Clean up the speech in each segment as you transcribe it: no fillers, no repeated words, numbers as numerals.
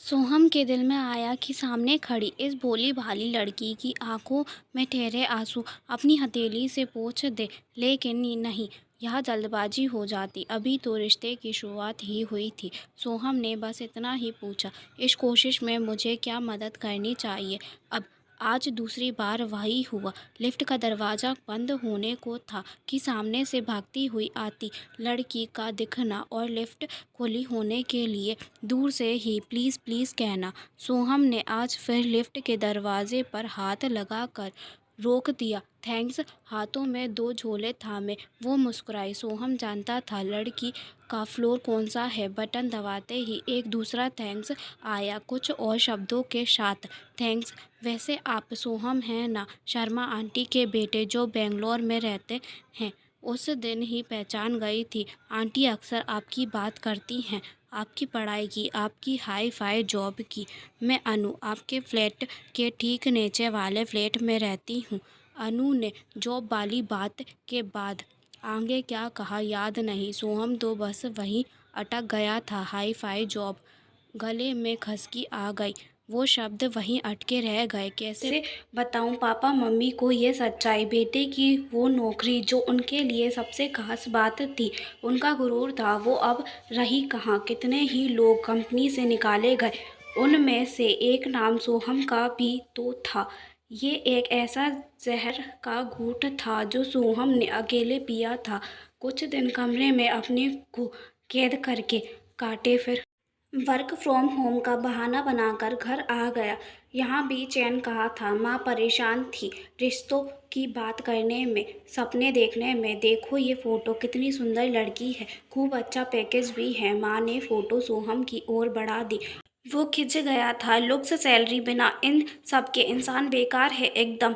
सोहम के दिल में आया कि सामने खड़ी इस भोली भाली लड़की की आंखों में ठहरे आंसू अपनी हथेली से पोंछ दे, लेकिन नहीं, यह जल्दबाजी हो जाती। अभी तो रिश्ते की शुरुआत ही हुई थी। सोहम ने बस इतना ही पूछा, इस कोशिश में मुझे क्या मदद करनी चाहिए। अब आज दूसरी बार वही हुआ। लिफ्ट का दरवाज़ा बंद होने को था कि सामने से भागती हुई आती लड़की का दिखना और लिफ्ट खुली होने के लिए दूर से ही प्लीज़ प्लीज़ कहना। सोहम ने आज फिर लिफ्ट के दरवाजे पर हाथ लगाकर रोक दिया। थैंक्स। हाथों में दो झोले थामे वो मुस्कुराई। सोहम जानता था लड़की का फ्लोर कौन सा है। बटन दबाते ही एक दूसरा थैंक्स आया, कुछ और शब्दों के साथ। थैंक्स। वैसे आप सोहम हैं ना, शर्मा आंटी के बेटे जो बेंगलोर में रहते हैं। उस दिन ही पहचान गई थी। आंटी अक्सर आपकी बात करती हैं, आपकी पढ़ाई की, आपकी हाई फाई जॉब की। मैं अनु आपके फ्लैट के ठीक नीचे वाले फ्लैट में रहती हूँ। अनु ने जॉब वाली बात के बाद आगे क्या कहा याद नहीं। सोहम तो बस वहीं अटक गया था। हाई फाई जॉब, गले में खसकी आ गई। वो शब्द वहीं अटके रह गए। कैसे बताऊं पापा मम्मी को ये सच्चाई। बेटे की वो नौकरी जो उनके लिए सबसे खास बात थी, उनका गुरूर था, वो अब रही कहाँ। कितने ही लोग कंपनी से निकाले गए, उनमें से एक नाम सोहम का भी तो था। ये एक ऐसा जहर का घूंट था जो सोहम ने अकेले पिया था। कुछ दिन कमरे में अपने को कैद करके काटे, फिर वर्क फ्रॉम होम का बहाना बनाकर घर आ गया। यहाँ भी चैन कहाँ था। माँ परेशान थी रिश्तों की बात करने में, सपने देखने में। देखो ये फ़ोटो, कितनी सुंदर लड़की है, खूब अच्छा पैकेज भी है। माँ ने फ़ोटो सोहम की ओर बढ़ा दी। वो खिंच गया था। लुक्स, सैलरी, बिना इन सब के इंसान बेकार है एकदम।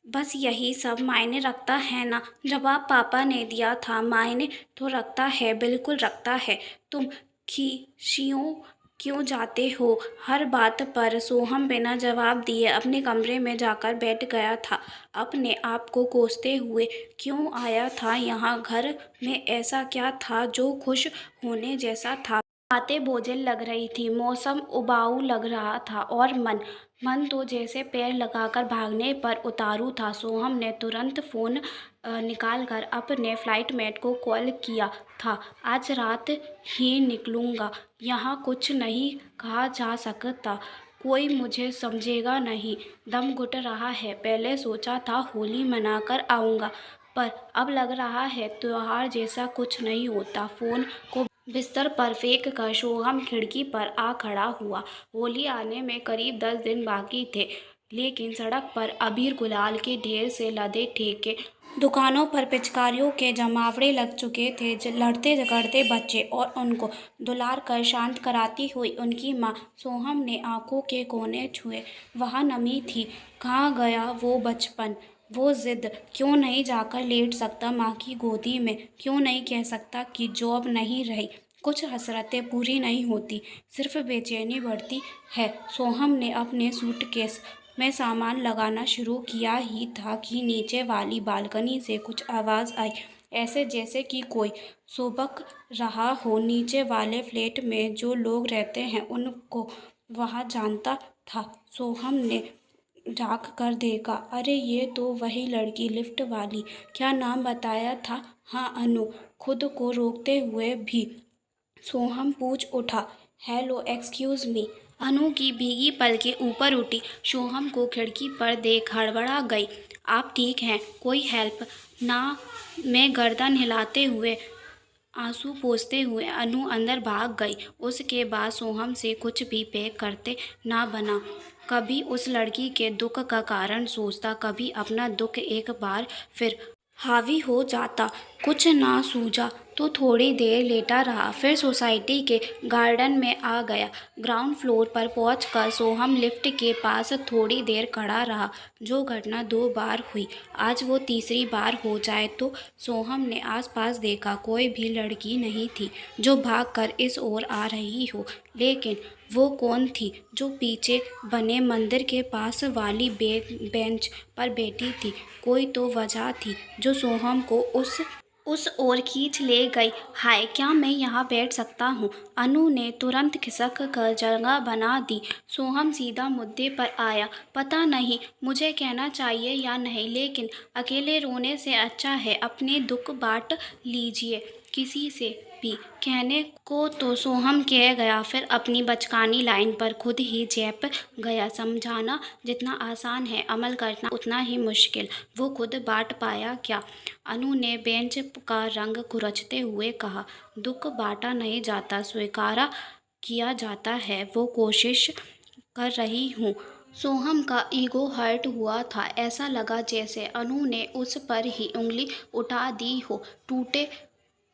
बस यही सब मायने रखता है ना। जवाब पापा ने दिया था। मायने तो रखता है, बिल्कुल रखता है। तुम खिसियों क्यों जाते हो हर बात पर। सोहम बिना जवाब दिए अपने कमरे में जाकर बैठ गया था। अपने आप को कोसते हुए, क्यों आया था यहाँ। घर में ऐसा क्या था जो खुश होने जैसा था। बातें बोझिल लग रही थी, मौसम उबाऊ लग रहा था और मन मन तो जैसे पैर लगाकर भागने पर उतारू था। सोहम ने तुरंत फ़ोन निकालकर अपने फ्लाइट मेट को कॉल किया था। आज रात ही निकलूँगा, यहाँ कुछ नहीं कहा जा सकता, कोई मुझे समझेगा नहीं। दम घुट रहा है। पहले सोचा था होली मनाकर आऊँगा, पर अब लग रहा है त्योहार जैसा कुछ नहीं होता। फ़ोन को बिस्तर पर फेंक कर सोहम खिड़की पर आ खड़ा हुआ। होली आने में करीब 10 दिन बाकी थे, लेकिन सड़क पर अबीर गुलाल के ढेर से लदे ठेके, दुकानों पर पिचकारियों के जमावड़े लग चुके थे। लड़ते झगड़ते बच्चे और उनको दुलार कर शांत कराती हुई उनकी माँ। सोहम ने आंखों के कोने छुए, वहाँ नमी थी। कहाँ गया वो बचपन, वो जिद। क्यों नहीं जाकर लेट सकता माँ की गोदी में। क्यों नहीं कह सकता कि जॉब नहीं रही, कुछ हसरतें पूरी नहीं होती, सिर्फ बेचैनी बढ़ती है। सोहम ने अपने सूटकेस में सामान लगाना शुरू किया ही था कि नीचे वाली बालकनी से कुछ आवाज़ आई, ऐसे जैसे कि कोई सुबक रहा हो। नीचे वाले फ्लैट में जो लोग रहते हैं उनको वहाँ जानता था। सोहम ने झाँक कर देखा, अरे ये तो वही लड़की, लिफ्ट वाली। क्या नाम बताया था। हाँ अनु। खुद को रोकते हुए भी सोहम पूछ उठा, हेलो एक्सक्यूज़ मी। अनु की भीगी पलकें ऊपर उठी। सोहम को खिड़की पर देख हड़बड़ा गई। आप ठीक हैं, कोई हेल्प ना। मैं गर्दन हिलाते हुए, आंसू पोंछते हुए अनु अंदर भाग गई। उसके बाद सोहम से कुछ भी पैक करते ना बना। कभी उस लड़की के दुख का कारण सोचता, कभी अपना दुख एक बार फिर हावी हो जाता। कुछ ना सूझा तो थोड़ी देर लेटा रहा, फिर सोसाइटी के गार्डन में आ गया। ग्राउंड फ्लोर पर पहुंचकर सोहम लिफ्ट के पास थोड़ी देर खड़ा रहा। जो घटना 2 बार हुई, आज वो तीसरी बार हो जाए तो। सोहम ने आसपास देखा, कोई भी लड़की नहीं थी जो भागकर इस ओर आ रही हो। लेकिन वो कौन थी जो पीछे बने मंदिर के पास वाली बेंच पर बैठी थी। कोई तो वजह थी जो सोहम को उस उस ओर खींच ले गई। हाय, क्या मैं यहाँ बैठ सकता हूँ? अनु ने तुरंत खिसक कर जगह बना दी। सोहम सीधा मुद्दे पर आया। पता नहीं मुझे कहना चाहिए या नहीं, लेकिन अकेले रोने से अच्छा है अपने दुख बांट लीजिए किसी से भी। कहने को तो सोहम कह गया, फिर अपनी बचकानी लाइन पर खुद ही झेप गया। समझाना जितना आसान है, अमल करना उतना ही मुश्किल। वो खुद बांट पाया क्या? अनु ने बेंच का रंग कुरचते हुए कहा। दुख बांटा नहीं जाता, स्वीकारा किया जाता है। वो कोशिश कर रही हूँ। सोहम का ईगो हर्ट हुआ था। ऐसा लगा जैसे अनु ने उस पर ही उंगली उठा दी हो। टूटे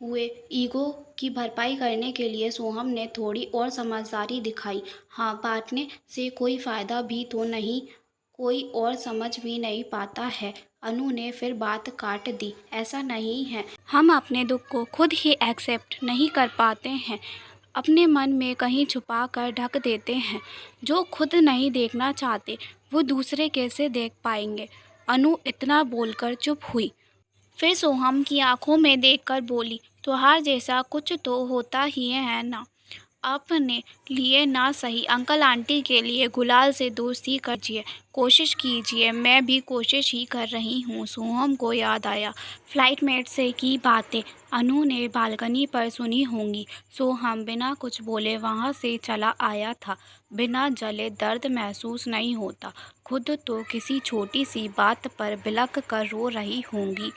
हुए ईगो की भरपाई करने के लिए सोहम ने थोड़ी और समझदारी दिखाई। हाँ, बांटने से कोई फायदा भी तो नहीं, कोई और समझ भी नहीं पाता है। अनु ने फिर बात काट दी। ऐसा नहीं है, हम अपने दुख को खुद ही एक्सेप्ट नहीं कर पाते हैं, अपने मन में कहीं छुपा कर ढक देते हैं। जो खुद नहीं देखना चाहते वो दूसरे कैसे देख पाएंगे? अनु इतना बोलकर चुप हुई। फिर सोहम की आंखों में देखकर बोली, त्योहार जैसा कुछ तो होता ही है ना? अपने लिए ना सही, अंकल आंटी के लिए गुलाल से दोस्ती कीजिए, कोशिश कीजिए। मैं भी कोशिश ही कर रही हूँ। सोहम को याद आया फ्लाइटमेट से की बातें अनु ने बालकनी पर सुनी होंगी। सोहम बिना कुछ बोले वहाँ से चला आया था। बिना जले दर्द महसूस नहीं होता। खुद तो किसी छोटी सी बात पर बिलख कर रो रही होंगी।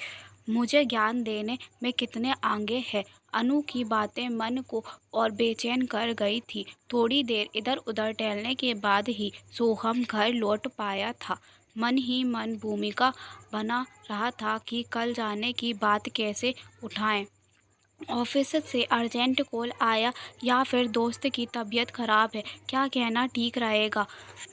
मुझे ज्ञान देने में कितने आगे हैं। अनु की बातें मन को और बेचैन कर गई थी। थोड़ी देर इधर उधर टहलने के बाद ही सोहम घर लौट पाया था। मन ही मन भूमिका बना रहा था कि कल जाने की बात कैसे उठाएं। ऑफिस से अर्जेंट कॉल आया या फिर दोस्त की तबीयत खराब है, क्या कहना ठीक रहेगा?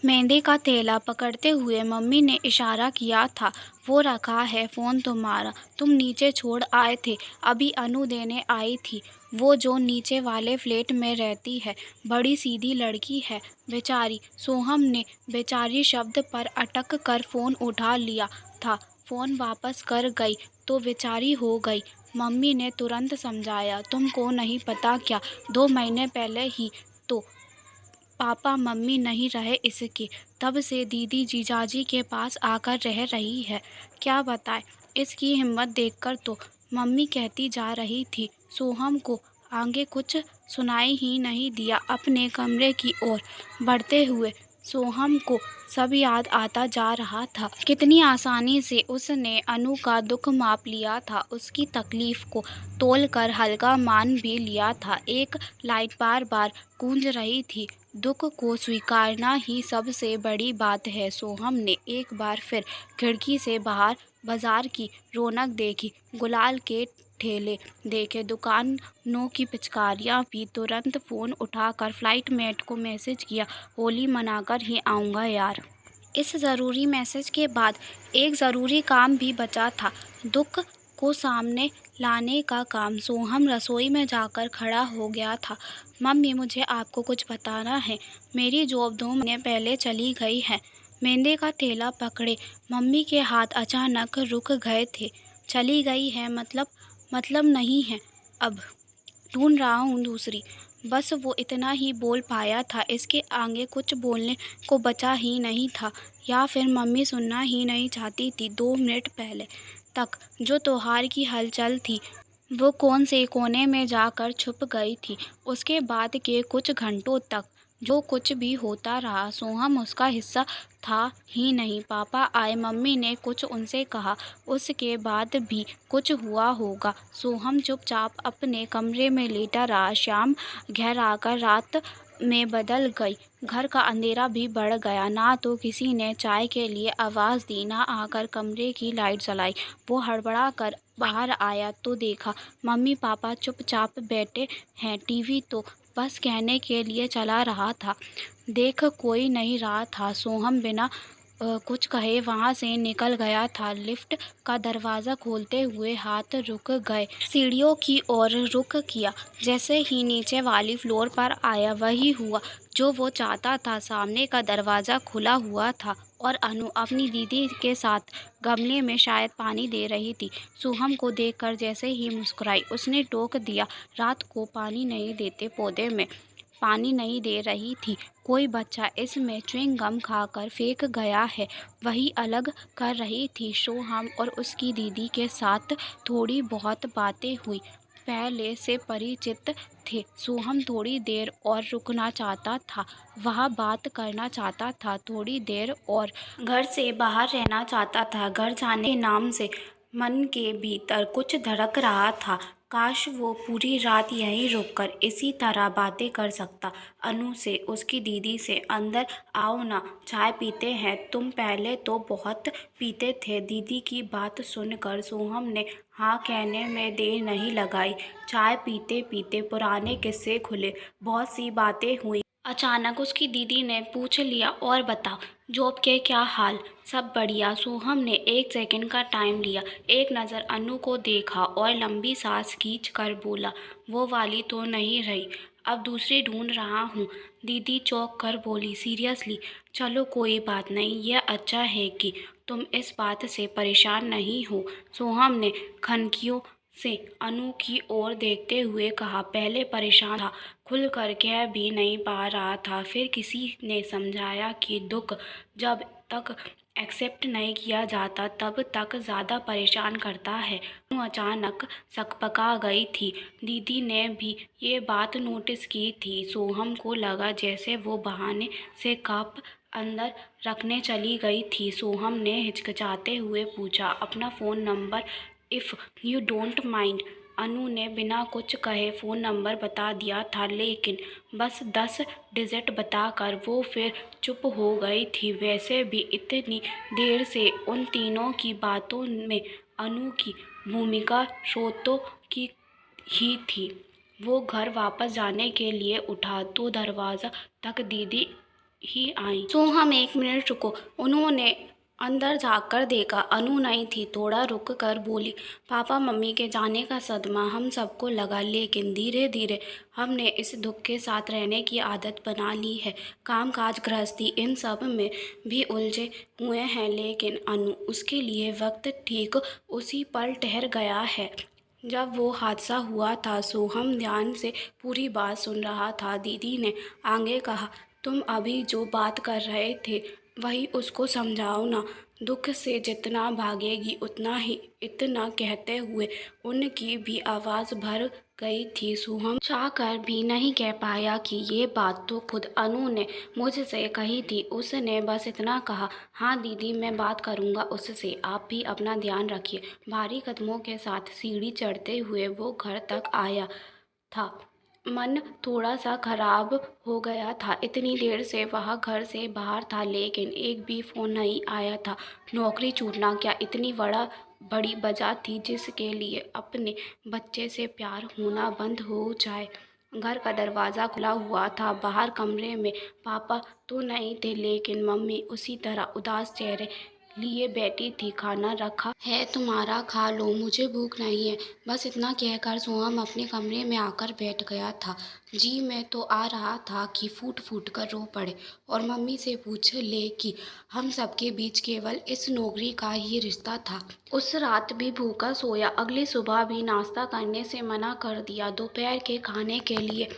मेहंदी का थैला पकड़ते हुए मम्मी ने इशारा किया था। वो रखा है फ़ोन तुम्हारा, तुम नीचे छोड़ आए थे, अभी अनु देने आई थी। वो जो नीचे वाले फ्लैट में रहती है, बड़ी सीधी लड़की है बेचारी। सोहम ने बेचारी शब्द पर अटक कर फ़ोन उठा लिया था। फ़ोन वापस कर गई तो बेचारी हो गई। मम्मी ने तुरंत समझाया, तुमको नहीं पता क्या, 2 महीने पहले ही तो पापा मम्मी नहीं रहे इसके, तब से दीदी जीजाजी के पास आकर रह रही है। क्या बताए, इसकी हिम्मत देखकर तो मम्मी कहती जा रही थी। सोहम को आगे कुछ सुनाई ही नहीं दिया। अपने कमरे की ओर बढ़ते हुए सोहम को सब याद आता जा रहा था। कितनी आसानी से उसने अनु का दुख माप लिया था, उसकी तकलीफ को तोल कर हल्का मान भी लिया था। एक लाइट बार बार गूंज रही थी, दुख को स्वीकारना ही सबसे बड़ी बात है। सोहम ने एक बार फिर खिड़की से बाहर बाजार की रौनक देखी, गुलाल के ठेले देखे, दुकानों की पिचकारियाँ भी। तुरंत फ़ोन उठाकर फ्लाइटमेट को मैसेज किया, होली मनाकर ही आऊँगा यार। इस ज़रूरी मैसेज के बाद एक ज़रूरी काम भी बचा था, दुख को सामने लाने का काम। सोहम रसोई में जाकर खड़ा हो गया था। मम्मी, मुझे आपको कुछ बताना है। मेरी जॉब 2 महीने पहले चली गई है। मेहंदी का थैला पकड़े मम्मी के हाथ अचानक रुक गए थे। चली गई है मतलब नहीं है अब, ढूंढ रहा हूँ दूसरी। बस वो इतना ही बोल पाया था, इसके आगे कुछ बोलने को बचा ही नहीं था। या फिर मम्मी सुनना ही नहीं चाहती थी। 2 मिनट पहले तक जो त्योहार की हलचल थी वो कौन से कोने में जाकर छुप गई थी। उसके बाद के कुछ घंटों तक जो कुछ भी होता रहा, सोहम उसका हिस्सा था ही नहीं। पापा आए, मम्मी ने कुछ उनसे कहा, उसके बाद भी कुछ हुआ होगा। सोहम चुपचाप अपने कमरे में लेटा रहा। शाम गहराकर रात में बदल गई। घर का अंधेरा भी बढ़ गया। ना तो किसी ने चाय के लिए आवाज़ दी, ना आकर कमरे की लाइट जलाई। वो हड़बड़ा कर बाहर आया तो देखा मम्मी पापा चुपचाप बैठे हैं। टीवी तो बस कहने के लिए चला रहा था, देख कोई नहीं रहा था। सोहम बिना कुछ कहे वहाँ से निकल गया था। लिफ्ट का दरवाज़ा खोलते हुए हाथ रुक गए। सीढ़ियों की ओर रुख किया। जैसे ही नीचे वाली फ्लोर पर आया, वही हुआ जो वो चाहता था। सामने का दरवाज़ा खुला हुआ था और अनु अपनी दीदी के साथ गमले में शायद पानी दे रही थी। सोहम को देखकर जैसे ही मुस्कुराई, उसने टोक दिया, रात को पानी नहीं देते पौधे में, पानी नहीं दे रही थी। कोई बच्चा इसमें च्युइंग गम खाकर फेंक गया है, वही अलग कर रही थी। सोहम और उसकी दीदी के साथ थोड़ी बहुत बातें हुई, पहले से परिचित थे। सोहम थोड़ी देर और रुकना चाहता था, वह बात करना चाहता था थोड़ी देर और, घर से बाहर रहना चाहता था। घर जाने के नाम से मन के भीतर कुछ धड़क रहा था। काश वो पूरी रात यहीं रुककर इसी तरह बातें कर सकता। अनु से, उसकी दीदी से, अंदर आओ ना, चाय पीते हैं, तुम पहले तो बहुत पीते थे। दीदी की बात सुनकर सोहम ने हाँ कहने में देर नहीं लगाई। चाय पीते पीते पुराने किस्से खुले, बहुत सी बातें हुई। अचानक उसकी दीदी ने पूछ लिया, और बताओ, जॉब के क्या हाल? सब बढ़िया। सोहम ने 1 सेकंड का टाइम लिया, एक नज़र अनु को देखा और लंबी सांस खींच कर बोला, वो वाली तो नहीं रही, अब दूसरी ढूंढ रहा हूँ। दीदी चौंक कर बोली, सीरियसली? चलो कोई बात नहीं, यह अच्छा है कि तुम इस बात से परेशान नहीं हो। सोहम ने खनकियों से अनु की ओर देखते हुए कहा, पहले परेशान था, खुल कर कह भी नहीं पा रहा था। फिर किसी ने समझाया कि दुख जब तक एक्सेप्ट नहीं किया जाता तब तक ज़्यादा परेशान करता है। अनु अचानक सकपका गई थी। दीदी ने भी ये बात नोटिस की थी। सोहम को लगा जैसे वो बहाने से कप अंदर रखने चली गई थी। सोहम ने हिचकिचाते हुए पूछा, अपना phone number, if you don't mind. Anu ने बिना कुछ कहे फ़ोन नंबर बता दिया था, लेकिन बस 10 डिजिट बताकर वो फिर चुप हो गई थी। वैसे भी इतनी देर से उन तीनों की बातों में अनु की भूमिका स्रोतों की ही थी। वो घर वापस जाने के लिए उठा तो दरवाज़ा तक दीदी ही आई। सोहम, 1 मिनट रुको। उन्होंने अंदर जाकर देखा, अनु नहीं थी। थोड़ा रुक कर बोली, पापा मम्मी के जाने का सदमा हम सबको लगा, लेकिन धीरे धीरे हमने इस दुख के साथ रहने की आदत बना ली है। काम काज, गृहस्थी, इन सब में भी उलझे हुए हैं, लेकिन अनु, उसके लिए वक्त ठीक उसी पल ठहर गया है जब वो हादसा हुआ था। सोहम ध्यान से पूरी बात सुन रहा था। दीदी ने आगे कहा, तुम अभी जो बात कर रहे थे वही उसको समझाओ ना, दुख से जितना भागेगी उतना ही। इतना कहते हुए उनकी भी आवाज़ भर गई थी। सोहम चाह कर भी नहीं कह पाया कि ये बात तो खुद अनु ने मुझसे कही थी। उसने बस इतना कहा, हाँ दीदी, मैं बात करूँगा उससे, आप भी अपना ध्यान रखिए। भारी कदमों के साथ सीढ़ी चढ़ते हुए वो घर तक आया था। मन थोड़ा सा खराब हो गया था। इतनी देर से वह घर से बाहर था, लेकिन एक भी फ़ोन नहीं आया था। नौकरी छूटना क्या इतनी बड़ी वजह थी जिसके लिए अपने बच्चे से प्यार होना बंद हो जाए? घर का दरवाज़ा खुला हुआ था। बाहर कमरे में पापा तो नहीं थे, लेकिन मम्मी उसी तरह उदास चेहरे लिए बैठी थी। खाना रखा है तुम्हारा, खा लो, मुझे भूख नहीं है। बस इतना कहकर सोहम अपने कमरे में आकर बैठ गया था। जी मैं तो आ रहा था कि फूट फूट कर रो पड़े और मम्मी से पूछ ले कि हम सबके बीच केवल इस नौकरी का ही रिश्ता था। उस रात भी भूखा सोया, अगली सुबह भी नाश्ता करने से मना कर दिया। दोपहर के खाने के लिए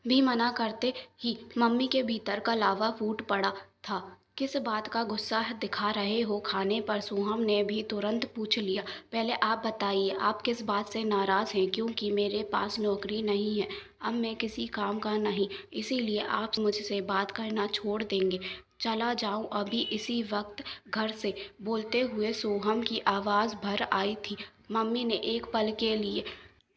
भी मना करते ही मम्मी के भीतर का लावा फूट पड़ा था। किस बात का गुस्सा दिखा रहे हो खाने पर? सोहम ने भी तुरंत पूछ लिया। पहले आप बताइए, आप किस बात से नाराज़ हैं? क्योंकि मेरे पास नौकरी नहीं है, अब मैं किसी काम का नहीं, इसीलिए आप मुझसे बात करना छोड़ देंगे? चला जाऊं अभी इसी वक्त घर से? बोलते हुए सोहम की आवाज़ भर आई थी। मम्मी ने एक पल के लिए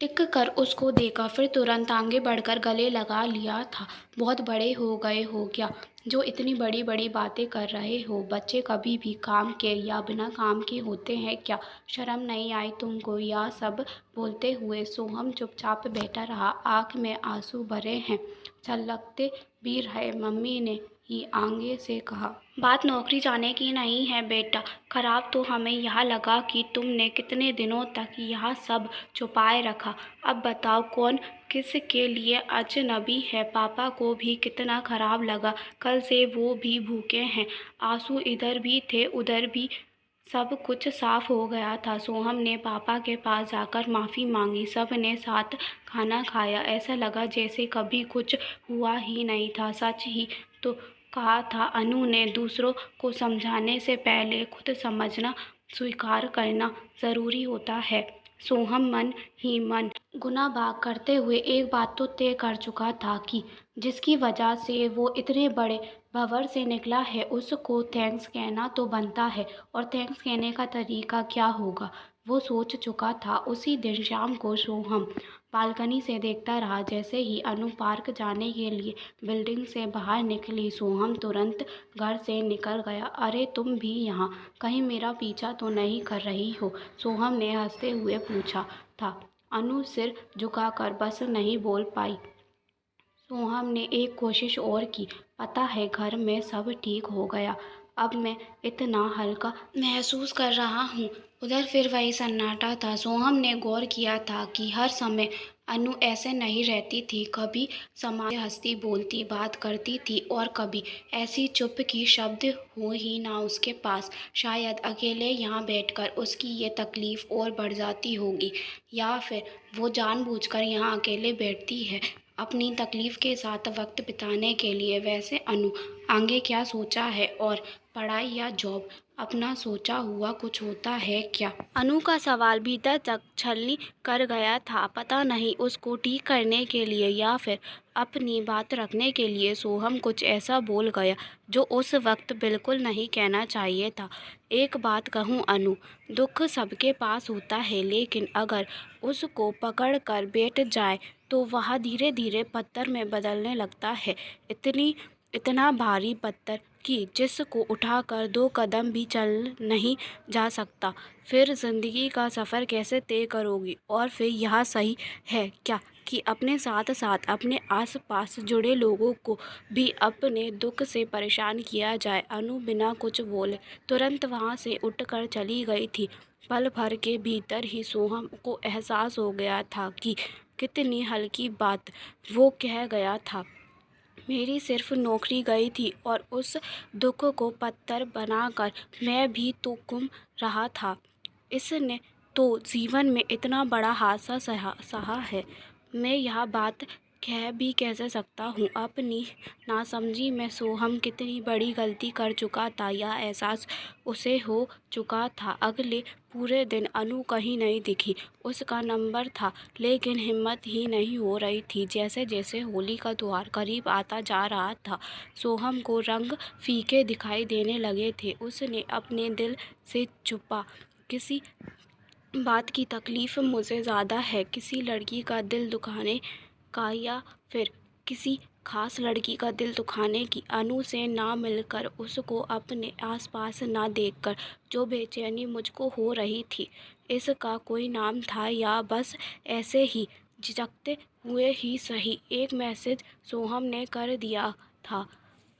टिक कर उसको देखा, फिर तुरंत आगे बढ़कर गले लगा लिया था। बहुत बड़े हो गए हो क्या, जो इतनी बड़ी बड़ी बातें कर रहे हो? बच्चे कभी भी काम के या बिना काम के होते हैं क्या? शर्म नहीं आई तुमको? यह सब बोलते हुए सोहम चुपचाप बैठा रहा। आँख में आंसू भरे हैं छलकते भी रहे। मम्मी ने ही आगे से कहा, बात नौकरी जाने की नहीं है बेटा। खराब तो हमें यह लगा कि तुमने कितने दिनों तक यह सब छुपाए रखा। अब बताओ कौन किसके लिए अजनबी है। पापा को भी कितना खराब लगा। कल से वो भी भूखे हैं। आंसू इधर भी थे उधर भी। सब कुछ साफ हो गया था। सोहम ने पापा के पास जाकर माफ़ी मांगी। सब ने साथ खाना खाया। ऐसा लगा जैसे कभी कुछ हुआ ही नहीं था। सच ही तो कहा था अनु ने, दूसरों को समझाने से पहले खुद समझना स्वीकार करना ज़रूरी होता है। सोहम मन ही मन गुनाह भाग करते हुए एक बात तो तय कर चुका था कि जिसकी वजह से वो इतने बड़े भंवर से निकला है, उसको थैंक्स कहना तो बनता है। और थैंक्स कहने का तरीका क्या होगा, वो सोच चुका था। उसी दिन शाम को सोहम बालकनी से देखता रहा। जैसे ही अनु पार्क जाने के लिए बिल्डिंग से बाहर निकली, सोहम तुरंत घर से निकल गया। अरे तुम भी यहाँ, कहीं मेरा पीछा तो नहीं कर रही हो? सोहम ने हंसते हुए पूछा था। अनु सिर झुकाकर बस नहीं बोल पाई। सोहम ने एक कोशिश और की। पता है घर में सब ठीक हो गया। अब मैं इतना हल्का महसूस कर रहा हूँ। उधर फिर वही सन्नाटा था। सोहम ने गौर किया था कि हर समय अनु ऐसे नहीं रहती थी। कभी समाज से हंसती बोलती बात करती थी और कभी ऐसी चुप की शब्द हो ही ना उसके पास। शायद अकेले यहाँ बैठकर उसकी ये तकलीफ और बढ़ जाती होगी, या फिर वो जानबूझकर यहाँ अकेले बैठती है अपनी तकलीफ के साथ वक्त बिताने के लिए। वैसे अनु आगे क्या सोचा है, और पढ़ाई या जॉब, अपना सोचा हुआ कुछ होता है क्या? अनु का सवाल भीतर तक छलनी कर गया था। पता नहीं उसको ठीक करने के लिए या फिर अपनी बात रखने के लिए सोहम कुछ ऐसा बोल गया जो उस वक्त बिल्कुल नहीं कहना चाहिए था। एक बात कहूँ अनु, दुख सबके पास होता है, लेकिन अगर उसको पकड़ कर बैठ जाए तो वह धीरे धीरे पत्थर में बदलने लगता है। इतना भारी पत्थर कि जिसको उठाकर 2 कदम भी चल नहीं जा सकता। फिर ज़िंदगी का सफ़र कैसे तय करोगी? और फिर यह सही है क्या कि अपने साथ साथ अपने आसपास जुड़े लोगों को भी अपने दुख से परेशान किया जाए? अनु बिना कुछ बोले तुरंत वहाँ से उठकर चली गई थी। पल भर के भीतर ही सोहम को एहसास हो गया था कि कितनी हल्की बात वो कह गया था। मेरी सिर्फ नौकरी गई थी और उस दुख को पत्थर बनाकर मैं भी तो घूम रहा था। इसने तो जीवन में इतना बड़ा हादसा सहा है। मैं यह बात कह भी कैसे सकता हूँ? अपनी नासमझी में सोहम कितनी बड़ी गलती कर चुका था, यह एहसास उसे हो चुका था। अगले पूरे दिन अनु कहीं नहीं दिखी। उसका नंबर था, लेकिन हिम्मत ही नहीं हो रही थी। जैसे जैसे होली का त्योहार करीब आता जा रहा था, सोहम को रंग फीके दिखाई देने लगे थे। उसने अपने दिल से छुपा किसी बात की तकलीफ़ मुझे ज़्यादा है, किसी लड़की का दिल दुखाने का, या फिर किसी खास लड़की का दिल दुखाने की। अनु से ना मिलकर, उसको अपने आसपास ना देखकर जो बेचैनी मुझको हो रही थी, इसका कोई नाम था या बस ऐसे ही झिझकते हुए ही सही एक मैसेज सोहम ने कर दिया था।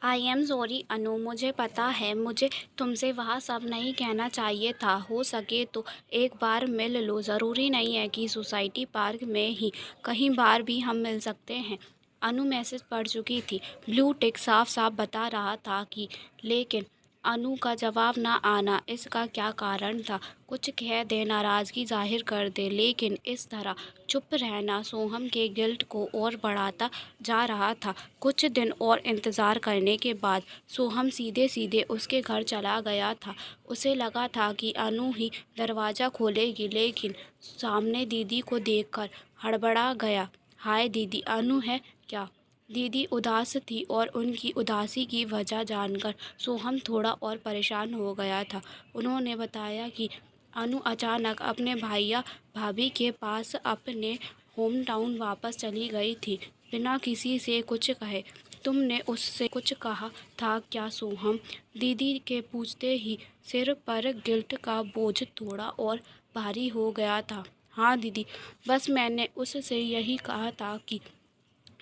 आई एम सॉरी अनु, मुझे पता है मुझे तुमसे वह सब नहीं कहना चाहिए था। हो सके तो एक बार मिल लो। ज़रूरी नहीं है कि सोसाइटी पार्क में ही, कहीं बाहर भी हम मिल सकते हैं। अनु मैसेज पढ़ चुकी थी। ब्लू टिक साफ साफ बता रहा था कि, लेकिन अनु का जवाब ना आना, इसका क्या कारण था? कुछ कह दे, नाराज़गी जाहिर कर दे, लेकिन इस तरह चुप रहना सोहम के गिल्ट को और बढ़ाता जा रहा था। कुछ दिन और इंतज़ार करने के बाद सोहम सीधे सीधे उसके घर चला गया था। उसे लगा था कि अनु ही दरवाज़ा खोलेगी, लेकिन सामने दीदी को देखकर हड़बड़ा गया। हाय दीदी, अनु है क्या? दीदी उदास थी और उनकी उदासी की वजह जानकर सोहम थोड़ा और परेशान हो गया था। उन्होंने बताया कि अनु अचानक अपने भैया भाभी के पास अपने होम टाउन वापस चली गई थी, बिना किसी से कुछ कहे। तुमने उससे कुछ कहा था क्या सोहम? दीदी के पूछते ही सिर पर गिल्ट का बोझ थोड़ा और भारी हो गया था। हाँ दीदी, बस मैंने उससे यही कहा था कि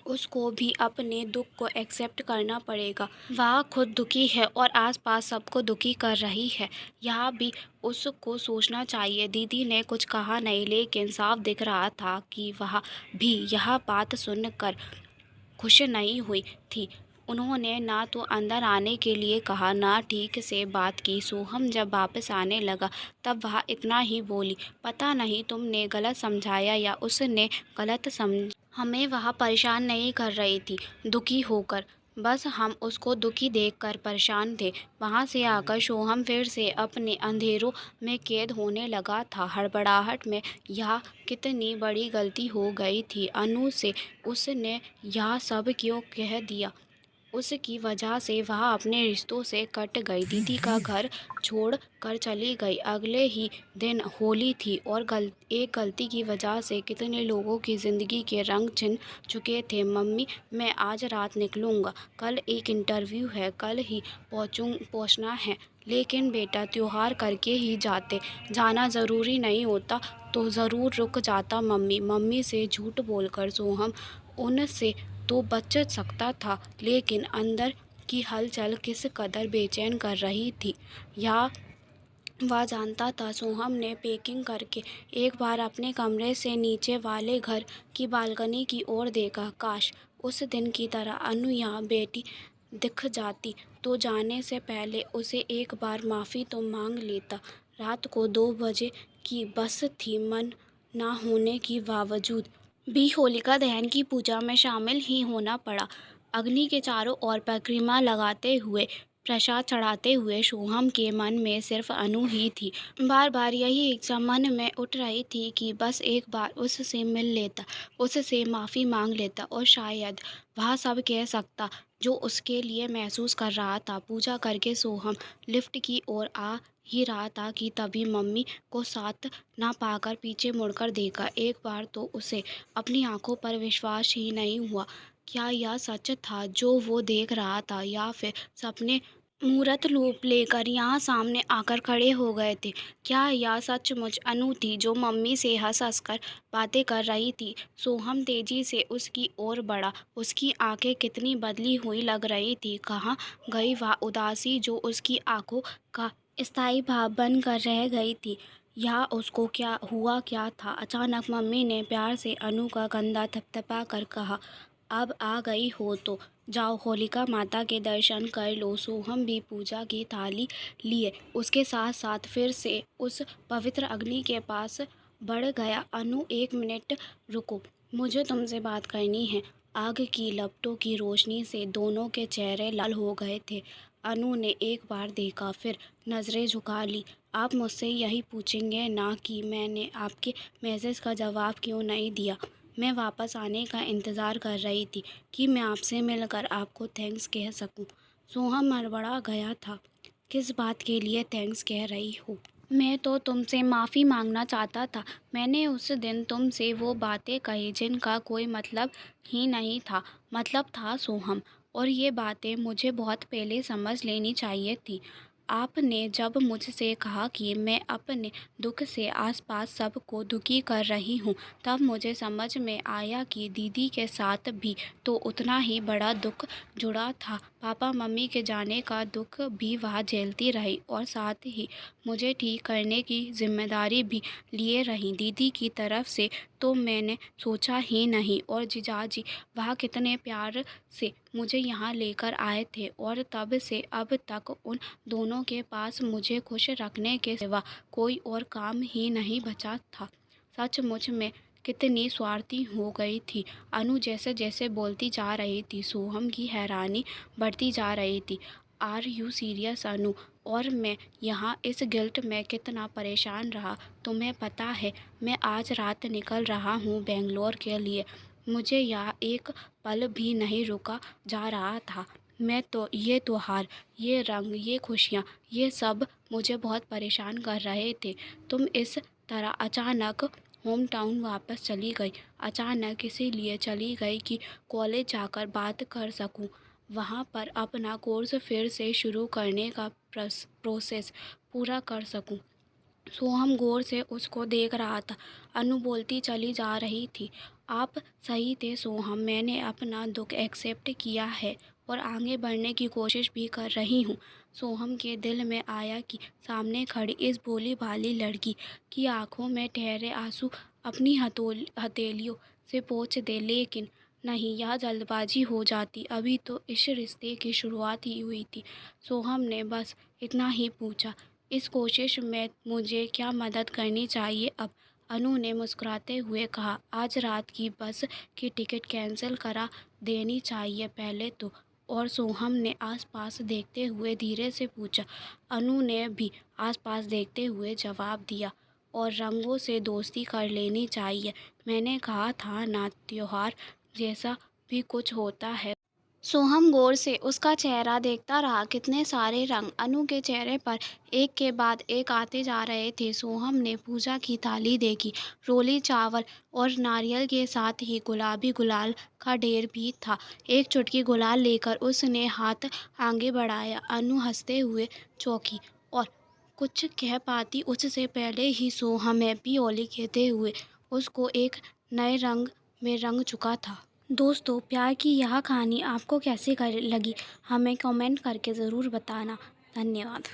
उसको भी अपने दुख को एक्सेप्ट करना पड़ेगा। वह खुद दुखी है और आसपास सबको दुखी कर रही है, यह भी उसको सोचना चाहिए। दीदी ने कुछ कहा नहीं, लेकिन साफ दिख रहा था कि वह भी यह बात सुनकर खुश नहीं हुई थी। उन्होंने ना तो अंदर आने के लिए कहा, ना ठीक से बात की। सोहम जब वापस आने लगा तब वह इतना ही बोली, पता नहीं तुमने गलत समझाया या उसने गलत समझ हमें वह परेशान नहीं कर रही थी दुखी होकर, बस हम उसको दुखी देखकर परेशान थे। वहाँ से आकर सोहम फिर से अपने अंधेरों में कैद होने लगा था। हड़बड़ाहट में यह कितनी बड़ी गलती हो गई थी अनु से। उसने यह सब क्यों कह दिया? उसकी वजह से वह अपने रिश्तों से कट गई, दीदी का घर छोड़ कर चली गई। अगले ही दिन होली थी और एक गलती की वजह से कितने लोगों की ज़िंदगी के रंग छिन चुके थे। मम्मी, मैं आज रात निकलूँगा, कल एक इंटरव्यू है, कल ही पहुँचना है। लेकिन बेटा, त्योहार करके ही जाना ज़रूरी नहीं होता तो ज़रूर रुक जाता मम्मी। मम्मी से झूठ बोलकर सोहम उनसे तो बच सकता था, लेकिन अंदर की हलचल किस कदर बेचैन कर रही थी या वह जानता था। सोहम ने पैकिंग करके एक बार अपने कमरे से नीचे वाले घर की बालकनी की ओर देखा। काश उस दिन की तरह अनु यहाँ बेटी दिख जाती तो जाने से पहले उसे एक बार माफ़ी तो मांग लेता। रात को 2 बजे की बस थी। मन ना होने की बावजूद भी होलिका दहन की पूजा में शामिल ही होना पड़ा। अग्नि के चारों ओर परिक्रमा लगाते हुए, प्रसाद चढ़ाते हुए सोहम के मन में सिर्फ अनु ही थी। बार बार यही इच्छा मन में उठ रही थी कि बस एक बार उससे मिल लेता, उससे माफ़ी मांग लेता और शायद वह सब कह सकता जो उसके लिए महसूस कर रहा था। पूजा करके सोहम लिफ्ट की ओर आ ही रहा था कि तभी मम्मी को साथ ना पाकर पीछे मुड़कर देखा। एक बार तो उसे अपनी आंखों पर विश्वास ही नहीं हुआ। क्या यह सच था जो वो देख रहा था, या फिर सपने मूर्त रूप लेकर यहाँ सामने आकर खड़े हो गए थे? क्या यह सचमुच अनु थी जो मम्मी से हंस हंस कर बातें कर रही थी? सोहम तेजी से उसकी ओर बढ़ा। उसकी आंखें कितनी बदली हुई लग रही थी। कहाँ गई वह उदासी जो उसकी आंखों का स्थायी भाव बनकर रह गई थी? यह उसको क्या था? अचानक मम्मी ने प्यार से अनु का कंधा थपथपा कर कहा, अब आ गई हो तो जाओ होलिका माता के दर्शन कर लो। सोहम भी पूजा की थाली लिए उसके साथ साथ फिर से उस पवित्र अग्नि के पास बढ़ गया। अनु, 1 मिनट रुको, मुझे तुमसे बात करनी है। आग की लपटों की रोशनी से दोनों के चेहरे लाल हो गए थे। अनु ने एक बार देखा, फिर नज़रें झुका ली। आप मुझसे यही पूछेंगे ना कि मैंने आपके मैसेज का जवाब क्यों नहीं दिया? मैं वापस आने का इंतज़ार कर रही थी कि मैं आपसे मिलकर आपको थैंक्स कह सकूं। सोहम हड़बड़ा गया था। किस बात के लिए थैंक्स कह रही हो? मैं तो तुमसे माफ़ी मांगना चाहता था। मैंने उस दिन तुमसे वो बातें कही जिनका कोई मतलब ही नहीं था। मतलब था सोहम, और ये बातें मुझे बहुत पहले समझ लेनी चाहिए थी। आपने जब मुझसे कहा कि मैं अपने दुख से आसपास सबको दुखी कर रही हूँ, तब मुझे समझ में आया कि दीदी के साथ भी तो उतना ही बड़ा दुख जुड़ा था। पापा मम्मी के जाने का दुख भी वह झेलती रही और साथ ही मुझे ठीक करने की जिम्मेदारी भी लिए रही। दीदी की तरफ से तो मैंने सोचा ही नहीं, और जीजाजी वह कितने प्यार से मुझे यहाँ लेकर आए थे, और तब से अब तक उन दोनों के पास मुझे खुश रखने के सिवा कोई और काम ही नहीं बचा था। सचमुच में कितनी स्वार्थी हो गई थी। अनु जैसे जैसे बोलती जा रही थी, सोहम की हैरानी बढ़ती जा रही थी। आर यू सीरियस अनु? और मैं यहाँ इस गिल्ट में कितना परेशान रहा तुम्हें पता है? मैं आज रात निकल रहा हूँ बेंगलोर के लिए। मुझे यहाँ एक पल भी नहीं रुका जा रहा था। मैं तो ये त्योहार, ये रंग, ये खुशियाँ, ये सब मुझे बहुत परेशान कर रहे थे। तुम इस तरह अचानक होम टाउन वापस चली गई। अचानक इसीलिए चली गई कि कॉलेज जाकर बात कर सकूं, वहाँ पर अपना कोर्स फिर से शुरू करने का प्रोसेस पूरा कर सकूं। सोहम गौर से उसको देख रहा था। अनु बोलती चली जा रही थी, आप सही थे सोहम, मैंने अपना दुख एक्सेप्ट किया है और आगे बढ़ने की कोशिश भी कर रही हूँ। सोहम के दिल में आया कि सामने खड़ी इस भोली भाली लड़की की आंखों में ठहरे आंसू अपनी हथेलियों से पोंछ दे, लेकिन नहीं, यह जल्दबाजी हो जाती। अभी तो इस रिश्ते की शुरुआत ही हुई थी। सोहम ने बस इतना ही पूछा, इस कोशिश में मुझे क्या मदद करनी चाहिए अब? अनु ने मुस्कुराते हुए कहा, आज रात की बस की टिकट कैंसिल करा देनी चाहिए पहले तो। और सोहम ने आसपास देखते हुए धीरे से पूछा। अनु ने भी आसपास देखते हुए जवाब दिया, और रंगों से दोस्ती कर लेनी चाहिए। मैंने कहा था ना, त्योहार जैसा भी कुछ होता है। सोहम गौर से उसका चेहरा देखता रहा। कितने सारे रंग अनु के चेहरे पर एक के बाद एक आते जा रहे थे। सोहम ने पूजा की थाली देखी। रोली चावल और नारियल के साथ ही गुलाबी गुलाल का ढेर भी था। एक चुटकी गुलाल लेकर उसने हाथ आगे बढ़ाया। अनु हंसते हुए चौंकी और कुछ कह पाती उससे पहले ही सोहम हैप्पी होली कहते हुए उसको एक नए रंग में रंग चुका था। दोस्तों, प्यार की यह कहानी आपको कैसी लगी, हमें कमेंट करके ज़रूर बताना। धन्यवाद।